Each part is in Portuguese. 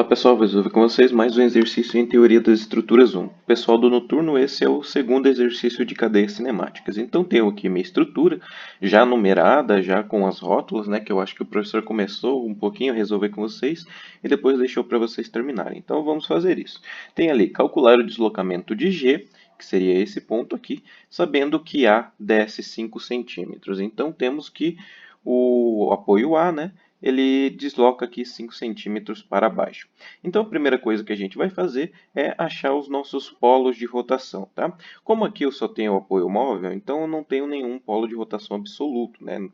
Fala pessoal, vou resolver com vocês mais um exercício em Teoria das Estruturas 1. Pessoal do noturno, esse é o segundo exercício de cadeias cinemáticas. Então tenho aqui minha estrutura já numerada, já com as rótulas, né, que eu acho que o professor começou um pouquinho a resolver com vocês e depois deixou para vocês terminarem. Então vamos fazer isso. Tem ali calcular o deslocamento de G, que seria esse ponto aqui, sabendo que A desce 5 centímetros. Então temos que o apoio A, né, ele desloca aqui 5 centímetros para baixo. Então, a primeira coisa que a gente vai fazer é achar os nossos polos de rotação, tá? Como aqui eu só tenho o apoio móvel, então eu não tenho nenhum polo de rotação absoluto, né?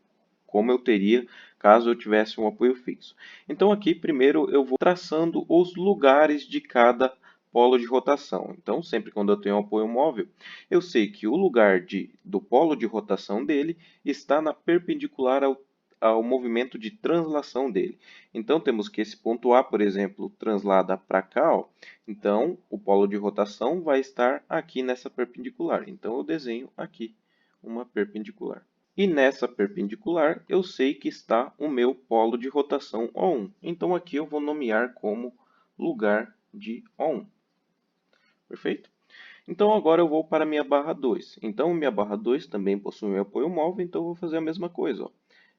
Como eu teria caso eu tivesse um apoio fixo. Então, aqui, primeiro, eu vou traçando os lugares de cada polo de rotação. Então, sempre quando eu tenho um apoio móvel, eu sei que o lugar do polo de rotação dele está na perpendicular ao movimento de translação dele. Então, temos que esse ponto A, por exemplo, translada para cá, ó. Então, o polo de rotação vai estar aqui nessa perpendicular. Então, eu desenho aqui uma perpendicular. E nessa perpendicular, eu sei que está o meu polo de rotação O1. Então, aqui eu vou nomear como lugar de O1. Perfeito? Então, agora eu vou para a minha barra 2. Então, minha barra 2 também possui um apoio móvel, então eu vou fazer a mesma coisa, ó.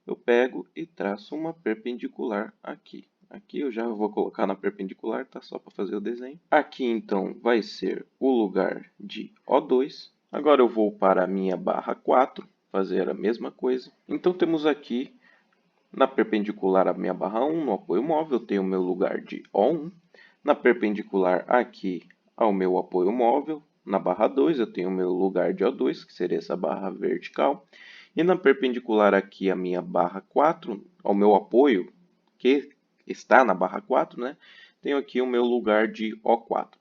Eu pego e traço uma perpendicular aqui. Aqui eu já vou colocar na perpendicular, tá? Só para fazer o desenho. Aqui, então, vai ser o lugar de O2. Agora eu vou para a minha barra 4, fazer a mesma coisa. Então, temos aqui, na perpendicular à minha barra 1, no apoio móvel, eu tenho o meu lugar de O1. Na perpendicular aqui ao meu apoio móvel, na barra 2, eu tenho o meu lugar de O2, que seria essa barra vertical. E na perpendicular aqui à minha barra 4, ao meu apoio, que está na barra 4, né? Tenho aqui o meu lugar de O4.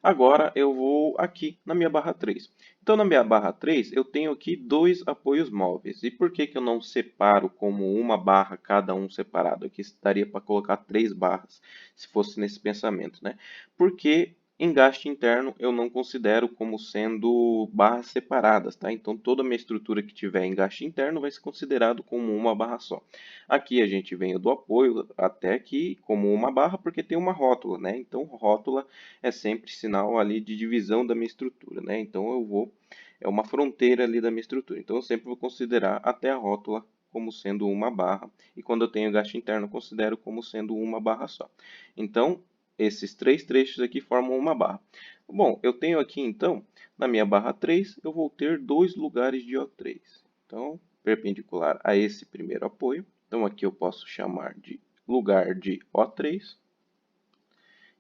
Agora eu vou aqui na minha barra 3. Então, na minha barra 3, eu tenho aqui dois apoios móveis. E por que eu não separo como uma barra, cada um separado? Aqui daria para colocar 3 barras, se fosse nesse pensamento, né? Porque engaste interno eu não considero como sendo barras separadas, tá? Então, toda a minha estrutura que tiver engaste interno vai ser considerado como uma barra só. Aqui a gente vem do apoio até aqui como uma barra porque tem uma rótula, né? Então, rótula é sempre sinal ali de divisão da minha estrutura, né? Então, é uma fronteira ali da minha estrutura. Então, eu sempre vou considerar até a rótula como sendo uma barra. E quando eu tenho gasto interno, eu considero como sendo uma barra só. Então, esses 3 trechos aqui formam uma barra. Bom, eu tenho aqui então, na minha barra 3, eu vou ter 2 lugares de O3. Então, perpendicular a esse primeiro apoio. Então, aqui eu posso chamar de lugar de O3.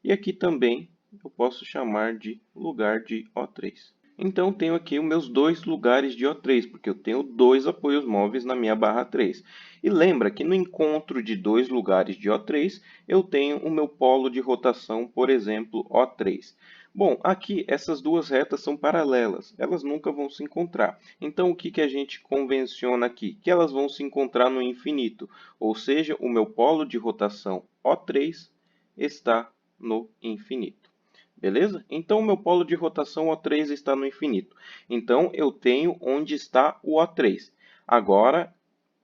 E aqui também eu posso chamar de lugar de O3. Então, tenho aqui os meus 2 lugares de O3, porque eu tenho 2 apoios móveis na minha barra 3. E lembra que no encontro de 2 lugares de O3, eu tenho o meu polo de rotação, por exemplo, O3. Bom, aqui essas duas retas são paralelas, elas nunca vão se encontrar. Então, o que a gente convenciona aqui? Que elas vão se encontrar no infinito, ou seja, o meu polo de rotação O3 está no infinito. Beleza? Então, o meu polo de rotação O3 está no infinito. Então, eu tenho onde está o O3. Agora,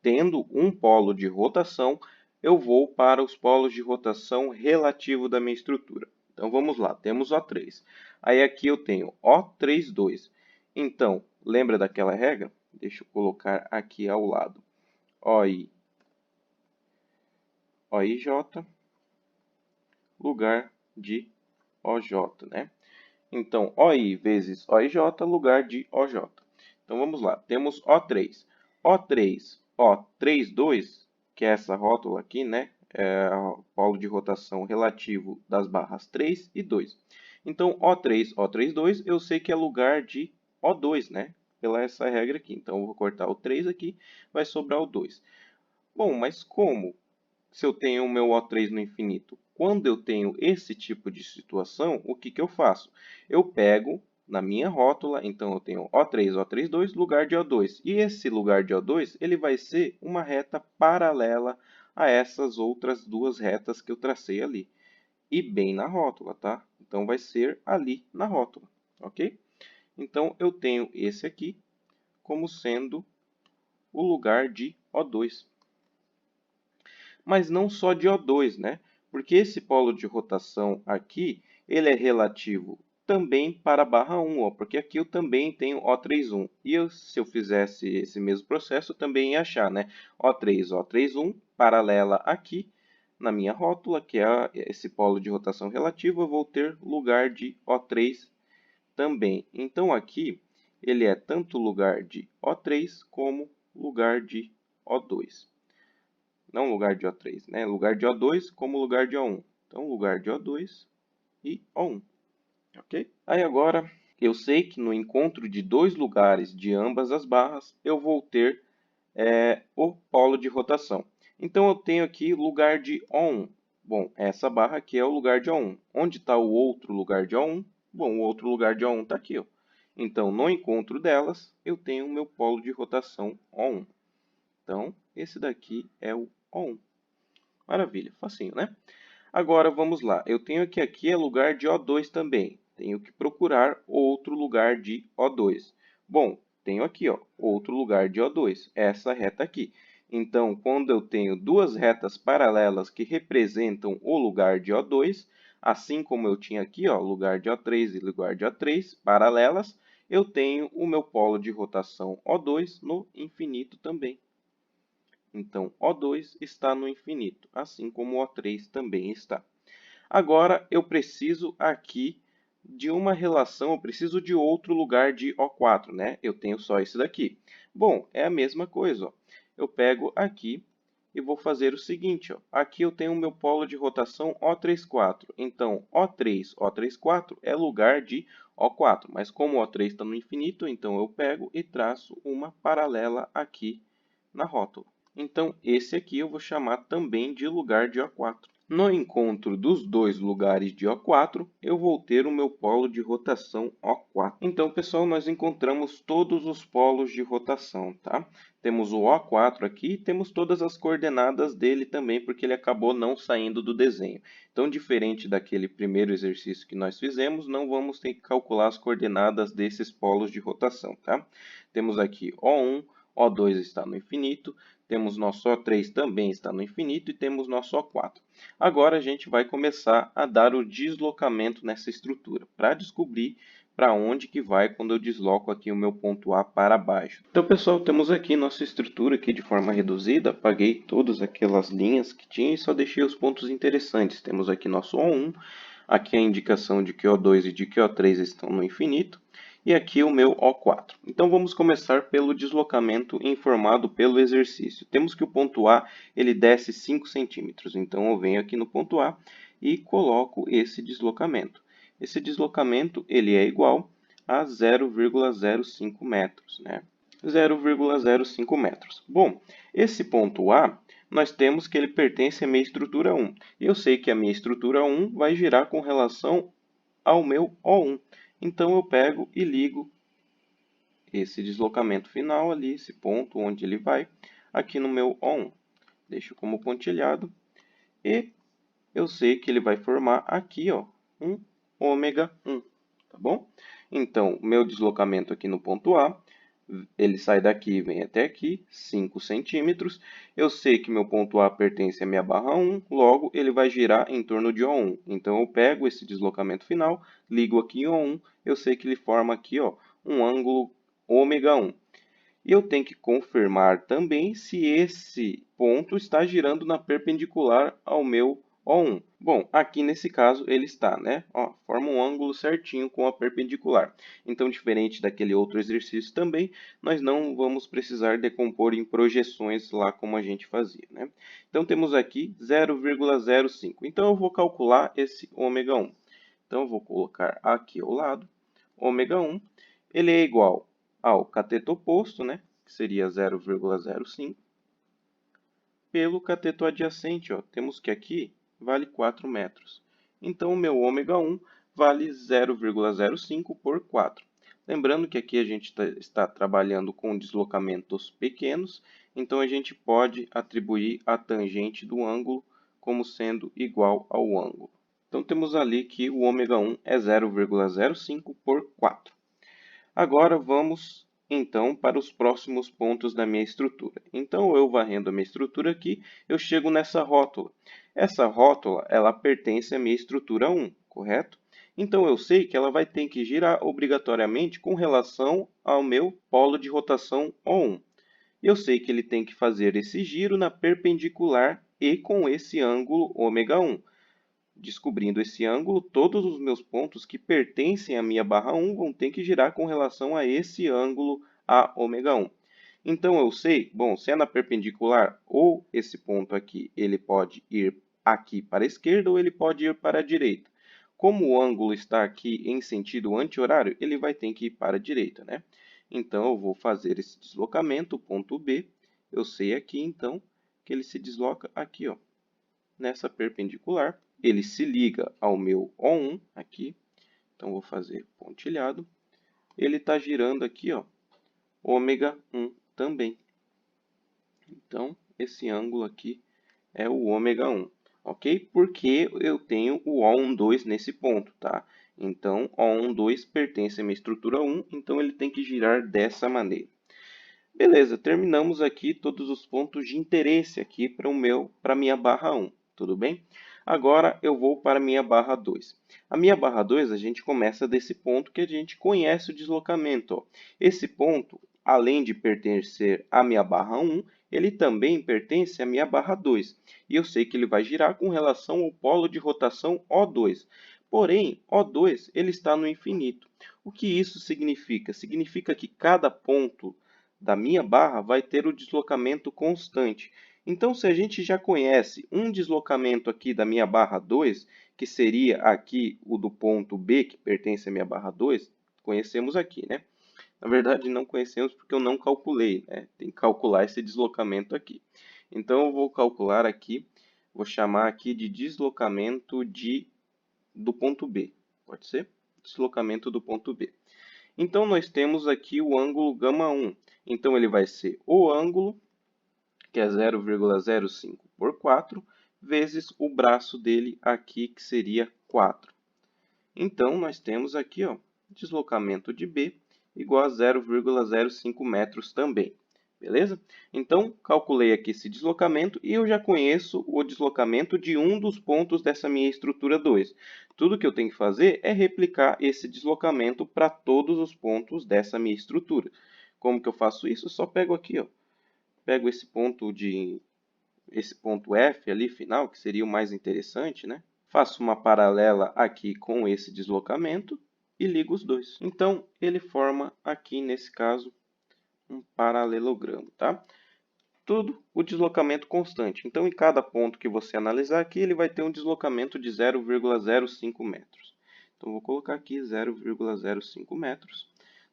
tendo um polo de rotação, eu vou para os polos de rotação relativo da minha estrutura. Então, vamos lá. Temos O3. Aí, aqui eu tenho O32. Então, lembra daquela regra? Deixa eu colocar aqui ao lado. OI, OIJ, lugar de OJ, né? Então, OI vezes OIJ, lugar de OJ. Então, vamos lá. Temos O3. O3, O32, que é essa rótula aqui, né? É o polo de rotação relativo das barras 3 e 2. Então, O3, O32, eu sei que é lugar de O2, né? Pela essa regra aqui. Então, eu vou cortar o 3 aqui, vai sobrar o 2. Bom, mas como? Se eu tenho o meu O3 no infinito. Quando eu tenho esse tipo de situação, o que eu faço? Eu pego na minha rótula, então eu tenho O3, O32, lugar de O2. E esse lugar de O2, ele vai ser uma reta paralela a essas outras duas retas que eu tracei ali. E bem na rótula, tá? Então vai ser ali na rótula, ok? Então eu tenho esse aqui como sendo o lugar de O2. Mas não só de O2, né? Porque esse polo de rotação aqui, ele é relativo também para a barra 1, ó, porque aqui eu também tenho O31. E se eu fizesse esse mesmo processo, eu também ia achar, né? O3, O31, paralela aqui na minha rótula, que é esse polo de rotação relativo, eu vou ter lugar de O3 também. Então, aqui, ele é tanto lugar de O3 como lugar de O2. Não lugar de O3, né? Lugar de O2 como lugar de O1. Então, lugar de O2 e O1. Ok? Aí agora, eu sei que no encontro de dois lugares de ambas as barras, eu vou ter o polo de rotação. Então, eu tenho aqui lugar de O1. Bom, essa barra aqui é o lugar de O1. Onde está o outro lugar de O1? Bom, o outro lugar de O1 está aqui, ó. Então, no encontro delas, eu tenho o meu polo de rotação O1. Então, esse daqui é o O1. Maravilha, facinho, né? Agora, vamos lá. Eu tenho que aqui é lugar de O2 também. Tenho que procurar outro lugar de O2. Bom, tenho aqui, ó, outro lugar de O2, essa reta aqui. Então, quando eu tenho duas retas paralelas que representam o lugar de O2, assim como eu tinha aqui, ó, lugar de O3 e lugar de O3 paralelas, eu tenho o meu polo de rotação O2 no infinito também. Então, O2 está no infinito, assim como O3 também está. Agora, eu preciso aqui de uma relação, eu preciso de outro lugar de O4, né? Eu tenho só esse daqui. Bom, é a mesma coisa, ó. Eu pego aqui e vou fazer o seguinte, ó. Aqui eu tenho o meu polo de rotação O34. Então, O3, O34 é lugar de O4. Mas como o O3 está no infinito, então eu pego e traço uma paralela aqui na rótula. Então, esse aqui eu vou chamar também de lugar de O4. No encontro dos dois lugares de O4, eu vou ter o meu polo de rotação O4. Então, pessoal, nós encontramos todos os polos de rotação, tá? Temos o O4 aqui e temos todas as coordenadas dele também, porque ele acabou não saindo do desenho. Então, diferente daquele primeiro exercício que nós fizemos, não vamos ter que calcular as coordenadas desses polos de rotação, tá? Temos aqui O1, O2 está no infinito, temos nosso O3 também está no infinito e temos nosso O4. Agora a gente vai começar a dar o deslocamento nessa estrutura, para descobrir para onde que vai quando eu desloco aqui o meu ponto A para baixo. Então, pessoal, temos aqui nossa estrutura aqui de forma reduzida. Apaguei todas aquelas linhas que tinha e só deixei os pontos interessantes. Temos aqui nosso O1, aqui a indicação de que O2 e de que O3 estão no infinito, e aqui o meu O4. Então, vamos começar pelo deslocamento informado pelo exercício. Temos que o ponto A ele desce 5 centímetros. Então, eu venho aqui no ponto A e coloco esse deslocamento. Esse deslocamento ele é igual a 0,05 metros, né? 0,05 metros. Bom, esse ponto A, nós temos que ele pertence à minha estrutura 1. E eu sei que a minha estrutura 1 vai girar com relação ao meu O1. Então, eu pego e ligo esse deslocamento final ali, esse ponto onde ele vai, aqui no meu O1. Deixo como pontilhado e eu sei que ele vai formar aqui, ó, um ômega 1, tá bom? Então, meu deslocamento aqui no ponto A, ele sai daqui e vem até aqui, 5 centímetros. Eu sei que meu ponto A pertence à minha barra 1, logo ele vai girar em torno de O1. Então, eu pego esse deslocamento final, ligo aqui em O1, eu sei que ele forma aqui, ó, um ângulo ômega 1. E eu tenho que confirmar também se esse ponto está girando na perpendicular ao meu O1. Bom, aqui nesse caso ele está, né? Ó, forma um ângulo certinho com a perpendicular. Então, diferente daquele outro exercício também, nós não vamos precisar decompor em projeções lá como a gente fazia, né? Então, temos aqui 0,05. Então, eu vou calcular esse ômega 1. Então, eu vou colocar aqui ao lado, ômega 1, ele é igual ao cateto oposto, né, que seria 0,05, pelo cateto adjacente, ó, temos que aqui vale 4 metros. Então, o meu ômega 1 vale 0,05 por 4. Lembrando que aqui a gente está trabalhando com deslocamentos pequenos, então a gente pode atribuir a tangente do ângulo como sendo igual ao ângulo. Então, temos ali que o ômega 1 é 0,05 por 4. Agora, vamos então, para os próximos pontos da minha estrutura. Então, eu varrendo a minha estrutura aqui, eu chego nessa rótula. Essa rótula, ela pertence à minha estrutura 1, correto? Então, eu sei que ela vai ter que girar obrigatoriamente com relação ao meu polo de rotação O1. Eu sei que ele tem que fazer esse giro na perpendicular e com esse ângulo ômega 1. Descobrindo esse ângulo, todos os meus pontos que pertencem à minha barra 1 vão ter que girar com relação a esse ângulo a ômega 1. Então, eu sei, bom, se é na perpendicular, ou esse ponto aqui, ele pode ir aqui para a esquerda ou ele pode ir para a direita. Como o ângulo está aqui em sentido anti-horário, ele vai ter que ir para a direita, né? Então, eu vou fazer esse deslocamento, ponto B. Eu sei aqui, então, que ele se desloca aqui, ó, nessa perpendicular. Ele se liga ao meu O1 aqui. Então, vou fazer pontilhado. Ele está girando aqui, ó, ômega 1 também. Então, esse ângulo aqui é o ômega 1, ok? Porque eu tenho o O12 nesse ponto, tá? Então, O12 pertence à minha estrutura 1, então ele tem que girar dessa maneira. Beleza, terminamos aqui todos os pontos de interesse aqui para a minha barra 1, tudo bem? Agora eu vou para a minha barra 2. A minha barra 2, a gente começa desse ponto que a gente conhece o deslocamento. Ó. Esse ponto, além de pertencer à minha barra 1, ele também pertence à minha barra 2. E eu sei que ele vai girar com relação ao polo de rotação O2. Porém, O2 ele está no infinito. O que isso significa? Significa que cada ponto da minha barra vai ter o deslocamento constante. Então, se a gente já conhece um deslocamento aqui da minha barra 2, que seria aqui o do ponto B, que pertence à minha barra 2, conhecemos aqui, né? Na verdade, não conhecemos porque eu não calculei, né? Tem que calcular esse deslocamento aqui. Então, eu vou calcular aqui, vou chamar aqui de deslocamento do ponto B. Pode ser? Deslocamento do ponto B. Então, nós temos aqui o ângulo γ1. Então, ele vai ser o ângulo, que é 0,05 por 4, vezes o braço dele aqui, que seria 4. Então, nós temos aqui, ó, deslocamento de B igual a 0,05 metros também. Beleza? Então, calculei aqui esse deslocamento e eu já conheço o deslocamento de um dos pontos dessa minha estrutura 2. Tudo que eu tenho que fazer é replicar esse deslocamento para todos os pontos dessa minha estrutura. Como que eu faço isso? Eu só pego aqui, ó, pego esse ponto F ali final, que seria o mais interessante, né? Faço uma paralela aqui com esse deslocamento e ligo os dois. Então, ele forma aqui, nesse caso, um paralelogramo, tá? Tudo o deslocamento constante. Então, em cada ponto que você analisar aqui, ele vai ter um deslocamento de 0,05 metros. Então, vou colocar aqui 0,05 metros.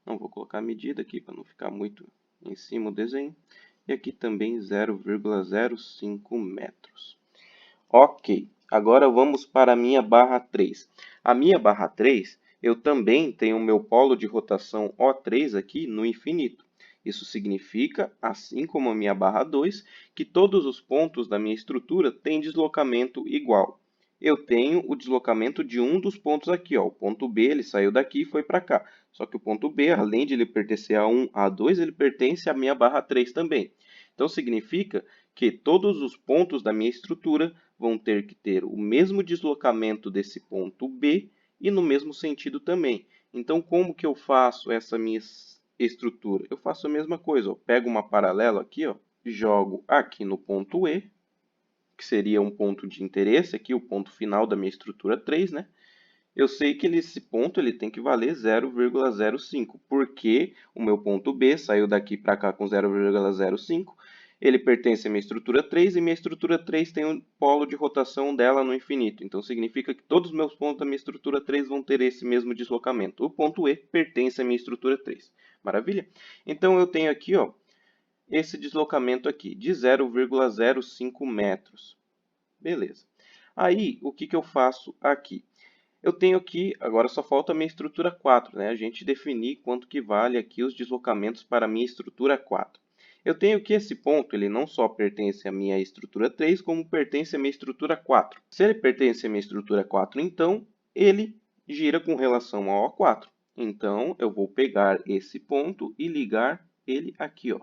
Não vou colocar a medida aqui para não ficar muito em cima o desenho. E aqui também 0,05 metros. Ok, agora vamos para a minha barra 3. A minha barra 3, eu também tenho o meu polo de rotação O3 aqui no infinito. Isso significa, assim como a minha barra 2, que todos os pontos da minha estrutura têm deslocamento igual. Eu tenho o deslocamento de um dos pontos aqui, ó. O ponto B, ele saiu daqui e foi para cá. Só que o ponto B, além de ele pertencer a 1, a 2, ele pertence à minha barra 3 também. Então, significa que todos os pontos da minha estrutura vão ter que ter o mesmo deslocamento desse ponto B e no mesmo sentido também. Então, como que eu faço essa minha estrutura? Eu faço a mesma coisa. Ó. Pego uma paralela aqui, ó, jogo aqui no ponto E, que seria um ponto de interesse, aqui o ponto final da minha estrutura 3, né? Eu sei que esse ponto ele tem que valer 0,05, porque o meu ponto B saiu daqui para cá com 0,05, ele pertence à minha estrutura 3 e minha estrutura 3 tem um polo de rotação dela no infinito. Então, significa que todos os meus pontos da minha estrutura 3 vão ter esse mesmo deslocamento. O ponto E pertence à minha estrutura 3. Maravilha? Então, eu tenho aqui, ó, esse deslocamento aqui de 0,05 metros. Beleza. Aí, o que eu faço aqui? Eu tenho aqui, agora só falta a minha estrutura 4, né? A gente definir quanto que vale aqui os deslocamentos para a minha estrutura 4. Eu tenho que esse ponto, ele não só pertence à minha estrutura 3, como pertence à minha estrutura 4. Se ele pertence à minha estrutura 4, então, ele gira com relação ao O4. Então, eu vou pegar esse ponto e ligar ele aqui, ó,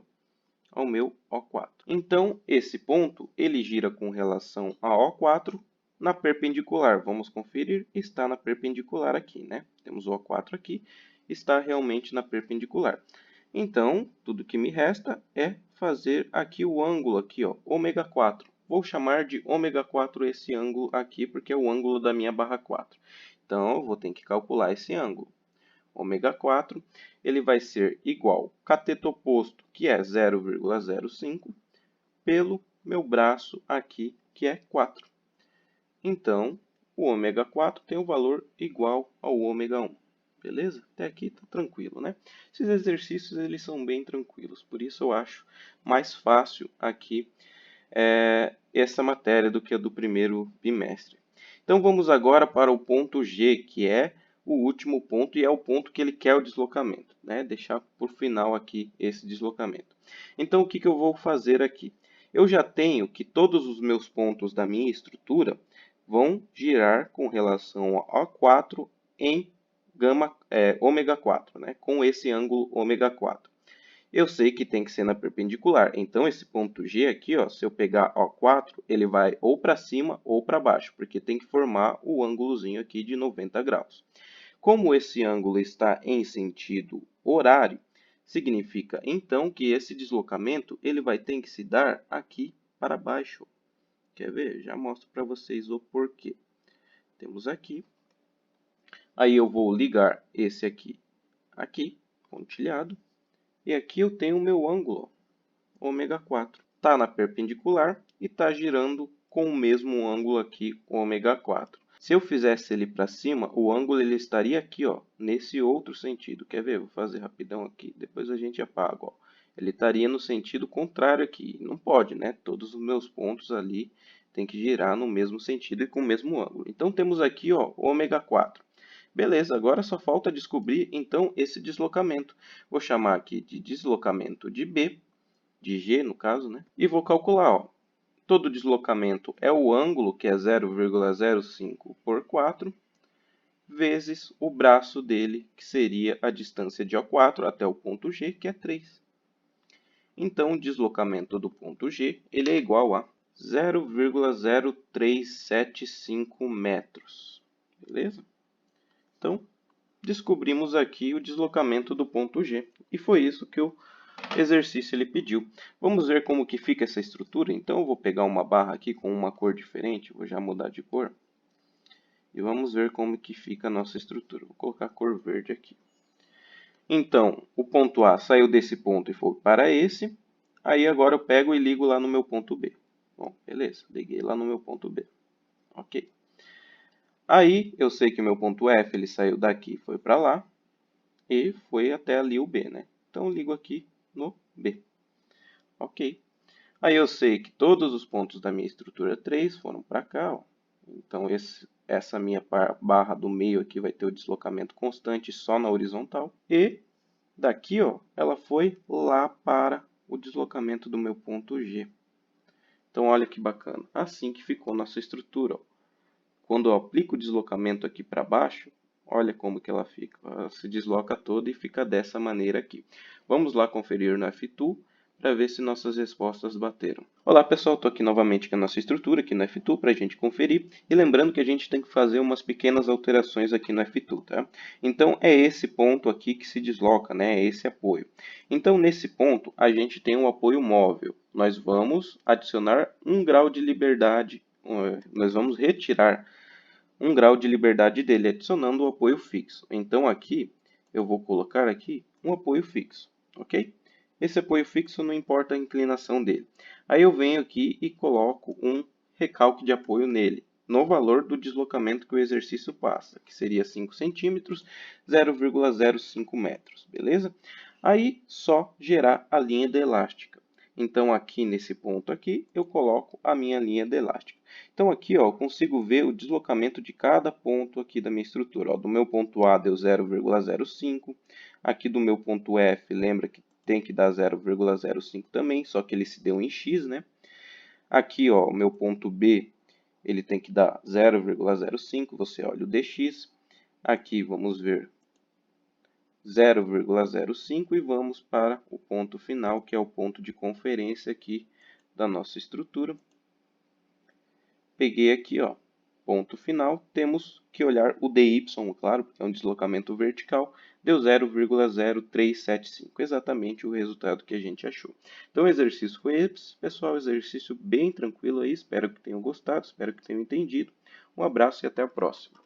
ao meu O4. Então, esse ponto, ele gira com relação a O4 na perpendicular. Vamos conferir, está na perpendicular aqui, né? Temos o O4 aqui, está realmente na perpendicular. Então, tudo que me resta é fazer aqui o ângulo, aqui, ó, ômega 4. Vou chamar de ômega 4 esse ângulo aqui, porque é o ângulo da minha barra 4. Então, eu vou ter que calcular esse ângulo. Ômega 4, ele vai ser igual cateto oposto, que é 0,05, pelo meu braço aqui, que é 4. Então, o ômega 4 tem um valor igual ao ômega 1. Beleza? Até aqui está tranquilo, né? Esses exercícios eles são bem tranquilos, por isso eu acho mais fácil aqui essa matéria do que a do primeiro bimestre. Então vamos agora para o ponto G, que é o último ponto e é o ponto que ele quer o deslocamento, né? Deixar por final aqui esse deslocamento. Então o que eu vou fazer aqui? Eu já tenho que todos os meus pontos da minha estrutura vão girar com relação a O4 em ômega 4, né? Com esse ângulo ômega 4. Eu sei que tem que ser na perpendicular, então esse ponto G aqui, ó, se eu pegar O4, ele vai ou para cima ou para baixo, porque tem que formar o ângulozinho aqui de 90 graus. Como esse ângulo está em sentido horário, significa então que esse deslocamento ele vai ter que se dar aqui para baixo. Quer ver? Já mostro para vocês o porquê. Temos aqui. Aí eu vou ligar esse aqui, pontilhado. E aqui eu tenho o meu ângulo, ômega 4. Está na perpendicular e está girando com o mesmo ângulo aqui, ômega 4. Se eu fizesse ele para cima, o ângulo ele estaria aqui, ó, nesse outro sentido. Quer ver? Vou fazer rapidão aqui, depois a gente apaga. Ó. Ele estaria no sentido contrário aqui. Não pode, né? Todos os meus pontos ali têm que girar no mesmo sentido e com o mesmo ângulo. Então, temos aqui, ó, ômega 4. Beleza, agora só falta descobrir, então, esse deslocamento. Vou chamar aqui de deslocamento de B, de G no caso, né? E vou calcular, ó. Todo deslocamento é o ângulo, que é 0,05 por 4, vezes o braço dele, que seria a distância de O4 até o ponto G, que é 3. Então, o deslocamento do ponto G ele é igual a 0,0375 metros. Beleza? Então, descobrimos aqui o deslocamento do ponto G. E foi isso que o exercício ele pediu. Vamos ver como que fica essa estrutura? Então, eu vou pegar uma barra aqui com uma cor diferente. Vou já mudar de cor. E vamos ver como que fica a nossa estrutura. Vou colocar a cor verde aqui. Então, o ponto A saiu desse ponto e foi para esse. Aí agora eu pego e ligo lá no meu ponto B. Bom, beleza. Liguei lá no meu ponto B. Ok. Aí eu sei que o meu ponto F ele saiu daqui e foi para lá. E foi até ali o B, né? Então, eu ligo aqui no B. Ok. Aí eu sei que todos os pontos da minha estrutura 3 foram para cá. Ó. Então, essa minha barra do meio aqui vai ter o deslocamento constante só na horizontal. E daqui, ó, ela foi lá para o deslocamento do meu ponto G. Então, olha que bacana. Assim que ficou nossa estrutura. Ó. Quando eu aplico o deslocamento aqui para baixo, olha como que ela fica. Ela se desloca toda e fica dessa maneira aqui. Vamos lá conferir no F2 para ver se nossas respostas bateram. Olá pessoal, estou aqui novamente com a nossa estrutura aqui no F2 para a gente conferir. E lembrando que a gente tem que fazer umas pequenas alterações aqui no F2, tá? Então é esse ponto aqui que se desloca, né? É esse apoio. Então nesse ponto a gente tem um apoio móvel. Nós vamos adicionar 1 grau de liberdade. Nós vamos retirar 1 grau de liberdade dele, adicionando o apoio fixo. Então aqui eu vou colocar aqui um apoio fixo, ok? Esse apoio fixo não importa a inclinação dele. Aí eu venho aqui e coloco um recalque de apoio nele, no valor do deslocamento que o exercício passa, que seria 5 centímetros, 0,05 metros, beleza? Aí só gerar a linha de elástica. Então aqui nesse ponto aqui eu coloco a minha linha de elástica. Então aqui ó, eu consigo ver o deslocamento de cada ponto aqui da minha estrutura. Ó, do meu ponto A deu 0,05, aqui do meu ponto F, lembra que tem que dar 0,05 também, só que ele se deu em x, né? Aqui, ó, o meu ponto B, ele tem que dar 0,05, você olha o dx. Aqui, vamos ver 0,05 e vamos para o ponto final, que é o ponto de conferência aqui da nossa estrutura. Peguei aqui, ó, ponto final, temos que olhar o DY, claro, porque é um deslocamento vertical, deu 0,0375, exatamente o resultado que a gente achou. Então o exercício foi esse, pessoal, exercício bem tranquilo aí, espero que tenham gostado, espero que tenham entendido. Um abraço e até a próxima.